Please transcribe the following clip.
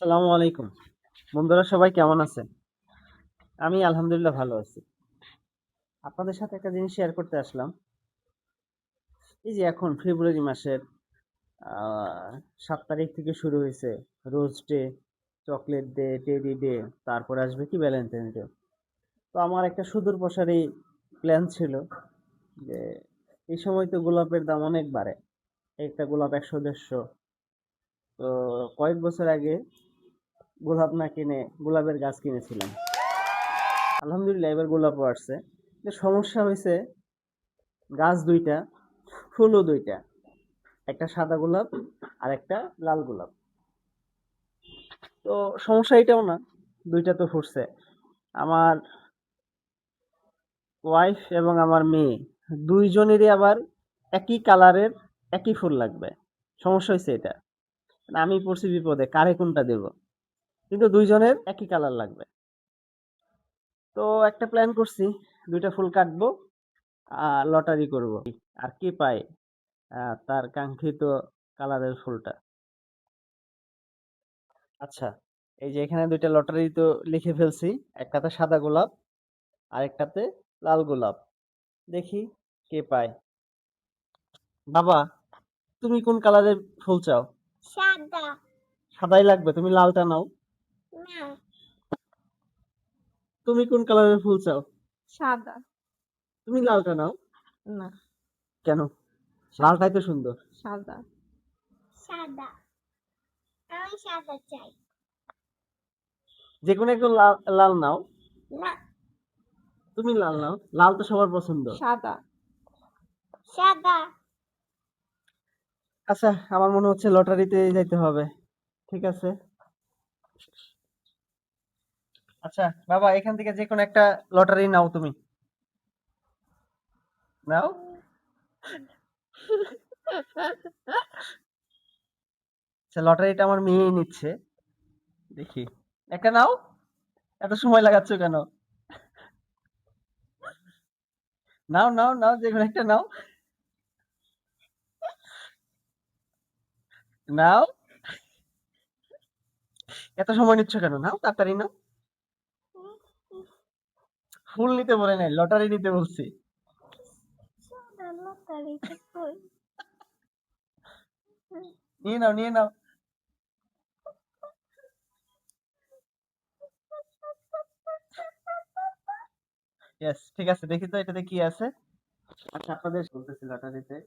আসসালামু আলাইকুম। বন্ধুরা সবাই কেমন আছেন? আমি আলহামদুলিল্লাহ ভালো আছি। আপনাদের সাথে একটা জিনিস শেয়ার করতে আসলাম। এই যে এখন ফেব্রুয়ারি মাসের ৭ তারিখ থেকে শুরু হয়েছে rose day, chocolate day, teddy day, তারপরে আসবে কি ভ্যালেন্টাইন ডে। তো আমার একটা সুদূর প্রসারী প্ল্যান ছিল যে এই সময় তো গোলাপের দাম অনেক বাড়ে। একটা গোলাপ ১০০-১৫০। তো কয়েক বছর আগে গোলাপ না কিনে গোলাপের গাছ কিনেছিলাম। আলহামদুলিল্লাহ এবার গোলাপও আসছে। কিন্তু সমস্যা হয়েছে গাছ দুইটা, ফুলও দুইটা। একটা সাদা গোলাপ আর একটা লাল গোলাপ। তো সমস্যা এটাও না, দুইটা তো ফুটছে। আমার ওয়াইফ এবং আমার মেয়ে দুইজনেরই আবার একই কালারের একই ফুল লাগবে। সমস্যা হয়েছে এটা। আমি পড়ছি বিপদে কারে কোনটা দেব। কিন্তু দুইজনের একই কালার লাগবে। তো একটা প্ল্যান করছি, দুইটা ফুল কাটবো আর লটারি করব। আর কে পায় তার কাঙ্ক্ষিত কালারের ফুলটা। আচ্ছা, এই যে এখানে দুইটা লটারি তো লিখে ফেলছি। একটাতে সাদা গোলাপ আর একটাতে লাল গোলাপ। দেখি কে পায়। বাবা, তুমি কোন কালারের ফুল চাও? সাদা। সাদাই লাগবে, তুমি লালটা নাও। না। তুমি কোন কালারের ফুল চাও? সাদা। তুমি লালটা নাও। না। কেন? লালটাই তো সুন্দর। সাদা। সাদা। আমি সাদা চাই। যে কোনো একটু লাল লাল নাও। না। তুমি লাল নাও, লাল তো সবার পছন্দ। সাদা। সাদা। আচ্ছা, আমার মনে হচ্ছে লটারিতে যাইতে হবে। ঠিক আছে। আচ্ছা বাবা, এখান থেকে যে কোনো একটা লটারি নাও তুমি। নাও। আচ্ছা, লটারিটা আমার মেয়েই নিচ্ছে। দেখি। একটা নাও। এত সময় লাগাচ্ছ কেন? নাও, নাও, নাও, যেকোনো একটা নাও। নাও। এত সময় নিচ্ছ কেন? নাও, তাড়াতাড়ি নাও। ফুল নিতে বলে নাই, লটারি নিতে বলছি। সাদা লটারিতে কই? নিয়ে নাও, নিয়ে নাও। ইয়েস, ঠিক আছে। দেখি তো এটাতে কি আছে। আচ্ছা, আপনাদের বলতেছি লটারিতে